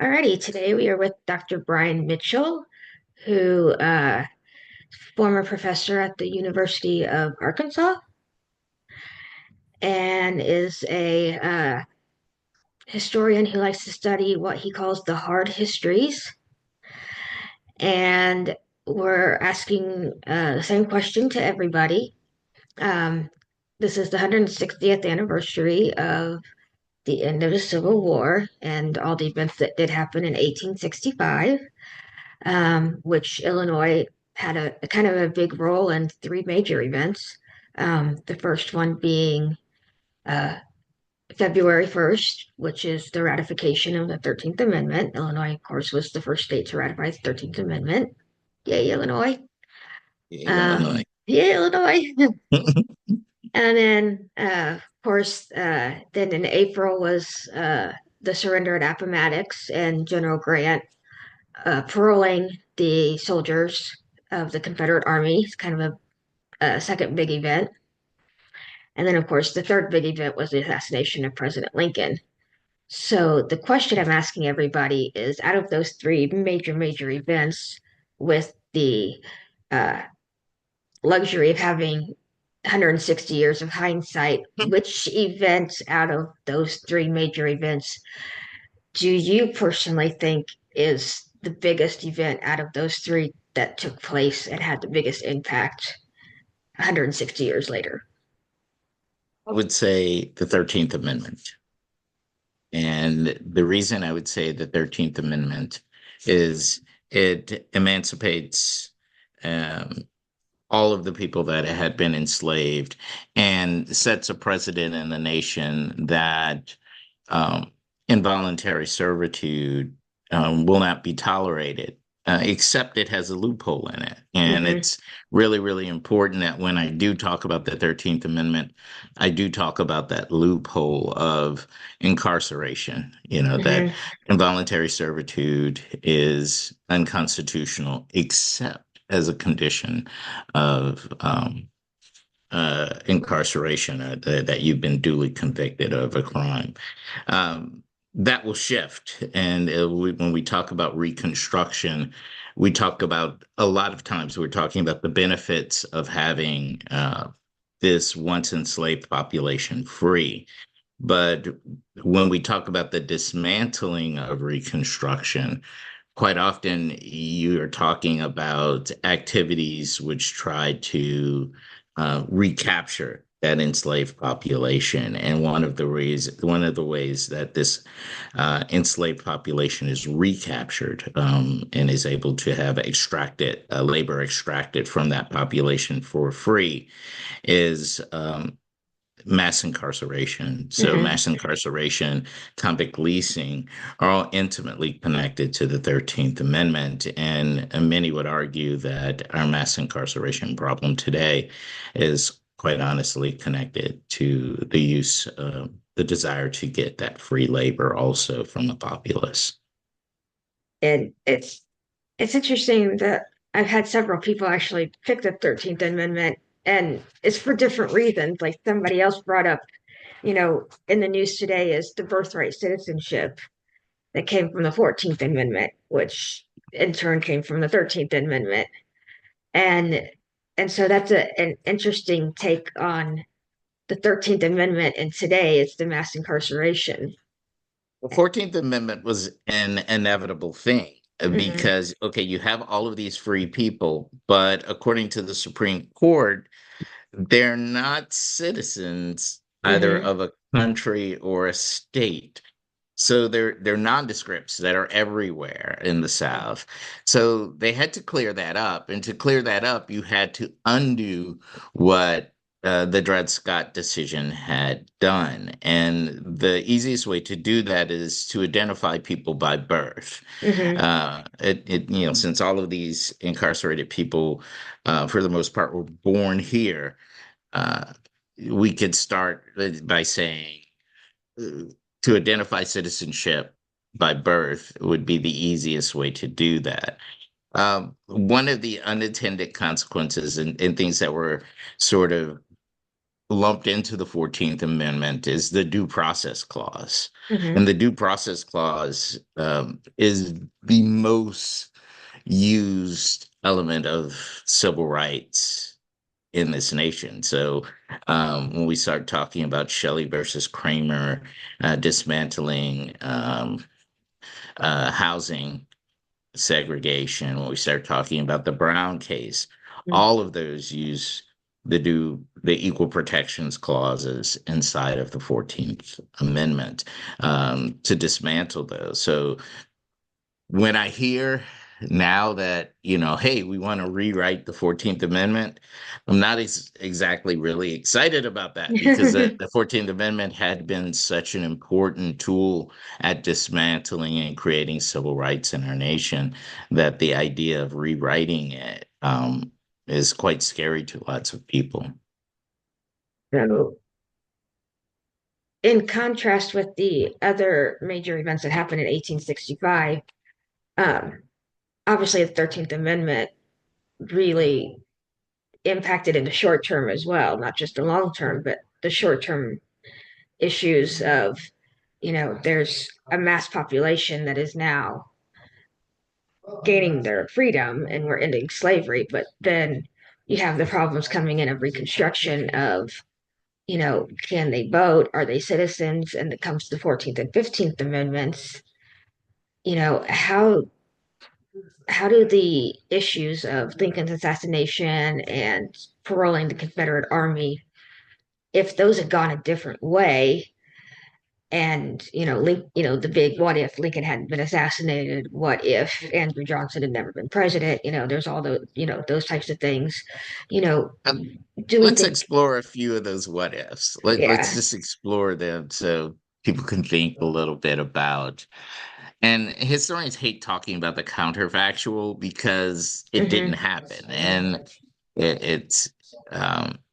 Alrighty, today we are with Dr. Brian Mitchell, who former professor at the University of Arkansas and is a historian who likes to study what he calls the hard histories. And we're asking the same question to everybody. Um, this is the 160th anniversary of the end of the Civil War and all the events that did happen in 1865. Which Illinois had a kind of a big role in three major events. The first one being uh, February 1st, which is the ratification of the 13th Amendment. Illinois, of course, was the first state to ratify the 13th Amendment. Yay, Illinois. Yeah, Illinois. Yay, Illinois. And then, of course, then in April was the surrender at Appomattox and General Grant paroling the soldiers of the Confederate Army. It's kind of a second big event. And then, of course, the third big event was the assassination of President Lincoln. So the question I'm asking everybody is out of those three major events, with the uh, luxury of having 160 years of hindsight, which event out of those three major events do you personally think is the biggest event out of those three that took place and had the biggest impact 160 years later? I would say the 13th Amendment. And the reason I would say the 13th Amendment is it emancipates um, all of the people that had been enslaved and sets a precedent in the nation that um, involuntary servitude will not be tolerated, except it has a loophole in it. And Mm-hmm. it's really, really important that when I do talk about the 13th Amendment, I do talk about that loophole of incarceration, that Mm-hmm. involuntary servitude is unconstitutional, except as a condition of incarceration, that you've been duly convicted of a crime. That will shift. And when we talk about Reconstruction, we talk about a lot of times we're talking about the benefits of having this once enslaved population free. But when we talk about the dismantling of Reconstruction, quite often you are talking about activities which try to recapture that enslaved population. And one of the ways that this enslaved population is recaptured and is able to have extracted labor extracted from that population for free is mass incarceration. So Mm-hmm. mass incarceration, convict leasing are all intimately connected to the 13th Amendment. And many would argue that our mass incarceration problem today is quite honestly connected to the desire to get that free labor also from the populace. And it's interesting that I've had several people actually pick the 13th Amendment, and it's for different reasons. Like somebody else brought up, in the news today is the birthright citizenship that came from the 14th Amendment, which in turn came from the 13th Amendment. And and so that's an interesting take on the 13th Amendment, and today it's the mass incarceration. The 14th Amendment was an inevitable thing Mm-hmm. because, okay, you have all of these free people, but according to the Supreme Court, they're not citizens either Mm-hmm. of a country or a state. So they're nondescripts that are everywhere in the South. So they had to clear that up. And to clear that up, you had to undo what the Dred Scott decision had done. And the easiest way to do that is to identify people by birth. Mm-hmm. Since all of these incarcerated people, for the most part, were born here, uh, we could start by saying uh, to identify citizenship by birth would be the easiest way to do that. One of the unintended consequences and things that were sort of lumped into the 14th Amendment is the Due Process Clause. Hmm. And the Due Process Clause is the most used element of civil rights in this nation. So when we start talking about Shelley versus Kramer, dismantling housing segregation, when we start talking about the Brown case, all of those use the equal protections clauses inside of the 14th Amendment to dismantle those. So when I hear now that, hey, we want to rewrite the 14th Amendment, I'm not exactly really excited about that because the 14th Amendment had been such an important tool at dismantling and creating civil rights in our nation that the idea of rewriting it is quite scary to lots of people. So, in contrast with the other major events that happened in 1865, um, obviously the 13th Amendment really impacted in the short term as well, not just the long term, but the short term issues of, there's a mass population that is now gaining their freedom and we're ending slavery, but then you have the problems coming in of Reconstruction of, can they vote? Are they citizens? And it comes to the 14th and 15th Amendments. You know, how do the issues of Lincoln's assassination and paroling the Confederate Army, if those had gone a different way, and the big what if Lincoln hadn't been assassinated, what if Andrew Johnson had never been president, there's all the those types of things, you know, Um, do we let's think, explore a few of those what ifs. Let's yeah, just explore them so people can think a little bit about. And historians hate talking about the counterfactual because it didn't mm-hmm, happen, and it's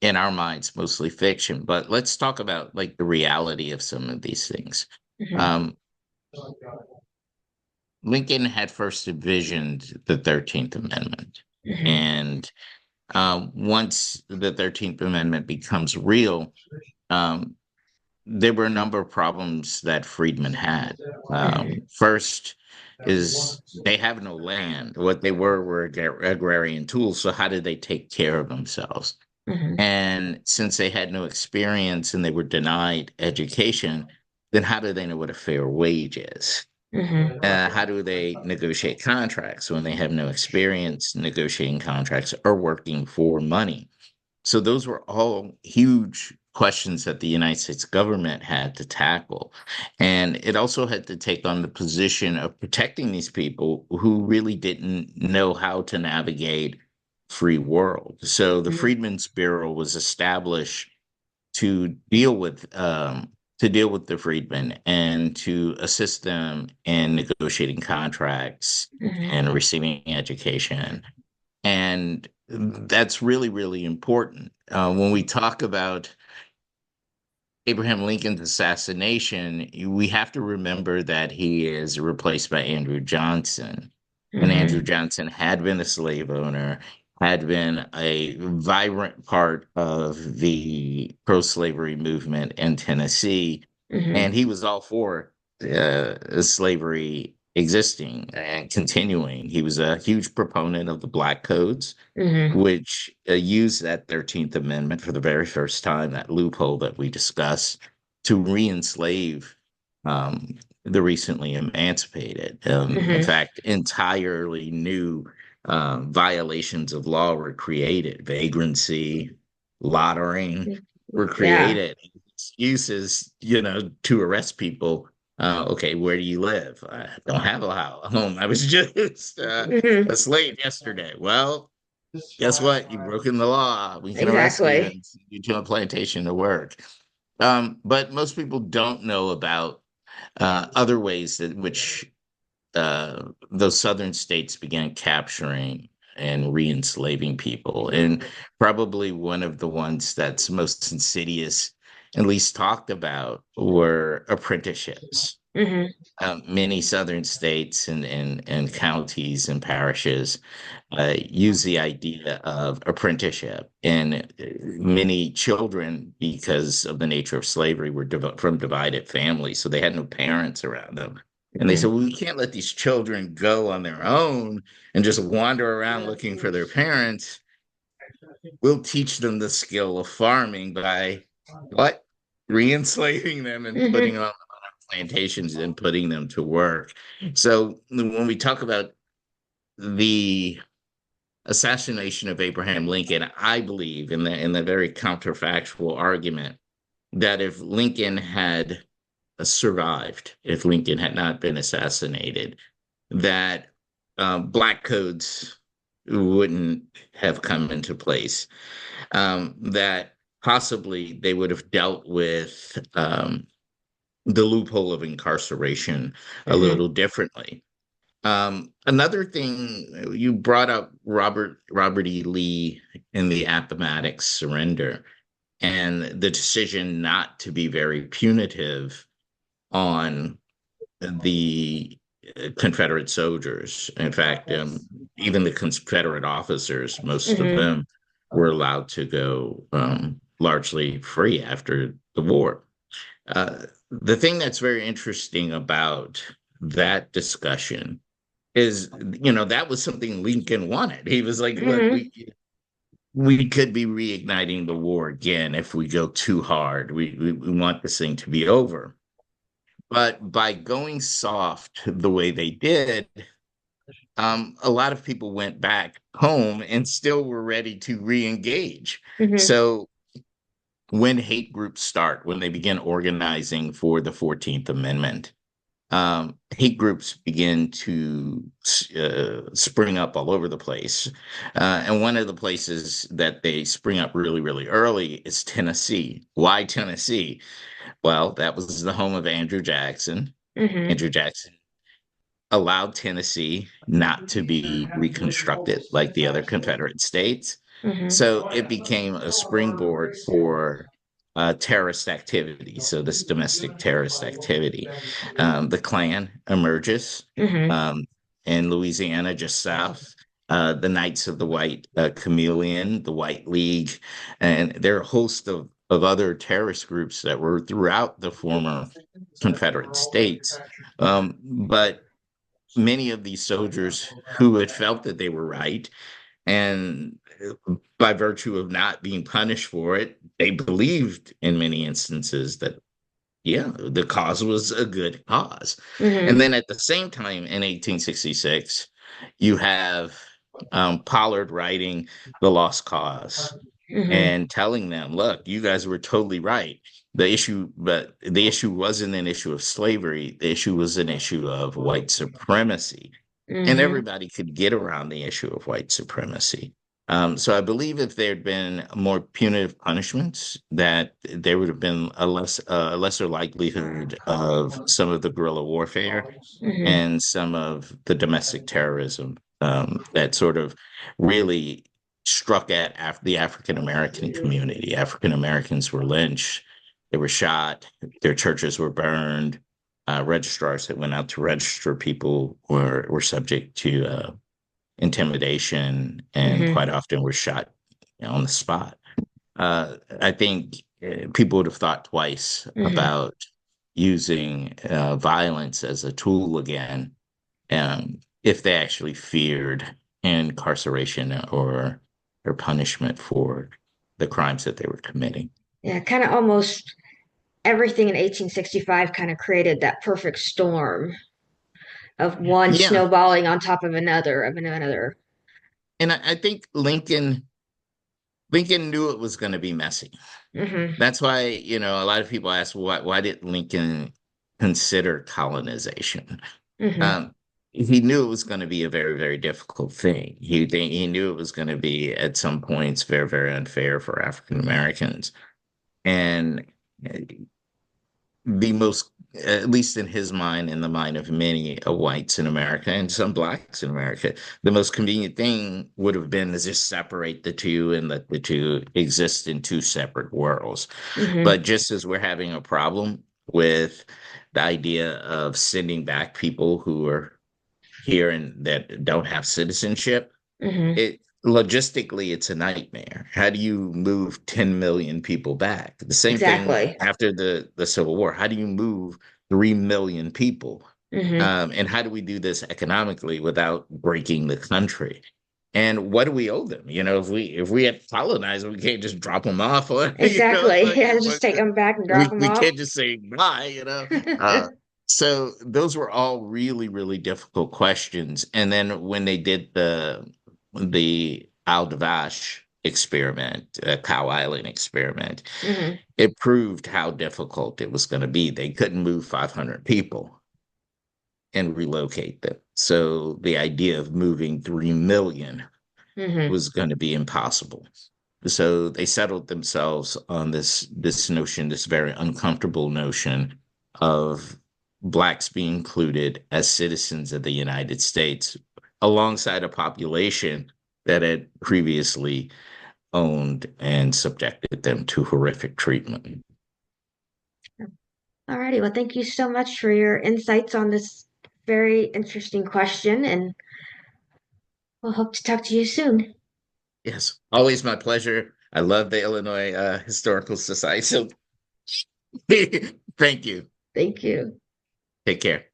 in our minds mostly fiction. But let's talk about like the reality of some of these things. mm-hmm, Um, Lincoln had first envisioned the 13th Amendment, mm-hmm, and once the 13th Amendment becomes real, um, there were a number of problems that freedmen had. mm-hmm, First is they have no land. What they were agrarian tools. So how did they take care of themselves? mm-hmm, And since they had no experience and they were denied education, then how do they know what a fair wage is? mm-hmm, How do they negotiate contracts when they have no experience negotiating contracts or working for money? So those were all huge questions that the United States government had to tackle. And it also had to take on the position of protecting these people who really didn't know how to navigate free world. So the mm-hmm, Freedmen's Bureau was established to deal with the freedmen and to assist them in negotiating contracts mm-hmm, and receiving education. And that's really, really important. When we talk about Abraham Lincoln's assassination, we have to remember that he is replaced by Andrew Johnson. And Andrew mm-hmm, Johnson had been a slave owner, had been a vibrant part of the pro slavery movement in Tennessee, mm-hmm, and he was all for slavery existing and continuing. He was a huge proponent of the Black Codes, mm-hmm, which used that 13th Amendment for the very first time, that loophole that we discussed, to re enslave the recently emancipated. In mm-hmm. fact, entirely new violations of law were created. Vagrancy, loitering were Yeah. created. Excuses, to arrest people. Okay, where do you live? I don't have a home. I was just Mm-hmm. a slave yesterday. Well, guess what? You've broken the law. We can arrest you Exactly. and send you to a plantation to work. But most people don't know about other ways that which those southern states began capturing and re-enslaving people. And probably one of the ones that's most insidious and least talked about were apprenticeships. Hmm. Many southern states and counties and parishes use the idea of apprenticeship. And many children, because of the nature of slavery, were from divided families. So they had no parents around them. And they said, Hmm. well, we can't let these children go on their own and just wander around looking for their parents. We'll teach them the skill of farming by what? Re-enslaving them and putting Hmm. them on plantations and putting them to work. So when we talk about the assassination of Abraham Lincoln, I believe in the very counterfactual argument that if Lincoln had survived, if Lincoln had not been assassinated, that black codes wouldn't have come into place. That possibly they would have dealt with the loophole of incarceration a Hmm. little differently. Another thing you brought up Robert E. Lee in the Appomattox surrender and the decision not to be very punitive on the Confederate soldiers. In fact, even the Confederate officers, most of Hmm. them were allowed to go largely free after the war. The thing that's very interesting about that discussion is, that was something Lincoln wanted. He was like, look, Hmm. we could be reigniting the war again if we go too hard. We want this thing to be over. But by going soft the way they did, a lot of people went back home and still were ready to re-engage. Hmm. So when hate groups start, when they begin organizing for the 14th Amendment, hate groups begin to spring up all over the place. And one of the places that they spring up really, really early is Tennessee. Why Tennessee? Well, that was the home of Andrew Jackson. Hmm. Andrew Jackson allowed Tennessee not to be reconstructed like the other Confederate states. Hmm. So it became a springboard for terrorist activity. So this domestic terrorist activity. The Klan emerges Hmm. um, in Louisiana, just south. The Knights of the White Chameleon, the White League, and there are a host of other terrorist groups that were throughout the former Confederate states. But many of these soldiers who had felt that they were right, and by virtue of not being punished for it, they believed in many instances that, yeah, the cause was a good cause. And Hmm. then at the same time in 1866, you have Pollard writing The Lost Cause Hmm. and telling them, look, you guys were totally right. But the issue wasn't an issue of slavery. The issue was an issue of white supremacy. And Hmm. everybody could get around the issue of white supremacy. So I believe if there had been more punitive punishments, that there would have been a lesser likelihood of some of the guerrilla warfare Hmm. and some of the domestic terrorism that sort of really struck at the African American community. African Americans were lynched, they were shot, their churches were burned. Registrars that went out to register people were subject to intimidation and Hmm. quite often were shot, on the spot. I think people would have thought twice Hmm. about using violence as a tool again, if they actually feared incarceration or punishment for the crimes that they were committing. Yeah, kind of almost everything in 1865 kind of created that perfect storm of one Yeah, snowballing on top of another of another. and I think Lincoln knew it was going to be messy. Hmm. That's why, a lot of people ask, why did Lincoln consider colonization? Hmm. Um, he knew it was going to be a very, very difficult thing. He knew it was going to be at some points very, very unfair for African Americans. And the most, at least in his mind, in the mind of many whites in America and some blacks in America, the most convenient thing would have been to just separate the two and let the two exist in two separate worlds. Hmm. But just as we're having a problem with the idea of sending back people who are here and that don't have citizenship. Hmm. It logistically, it's a nightmare. How do you move 10 million people back? The same thing Exactly. after the Civil War. How do you move 3 million people? Hmm. And how do we do this economically without breaking the country? And what do we owe them? If we had colonized, we can't just drop them off. Or, Exactly. Yeah, just take them back and drop them we off. can't just say bye. So those were all really, really difficult questions. And then when they did the Al-Davash experiment, Cow Island experiment, Hmm. it proved how difficult it was going to be. They couldn't move 500 people and relocate them. So the idea of moving 3 million Hmm. was going to be impossible. So they settled themselves on this notion, this very uncomfortable notion of blacks being included as citizens of the United States alongside a population that had previously owned and subjected them to horrific treatment. Alrighty. Well, thank you so much for your insights on this very interesting question, and we'll hope to talk to you soon. Yes, always my pleasure. I love the Illinois Historical Society. So thank you. Thank you. Take care.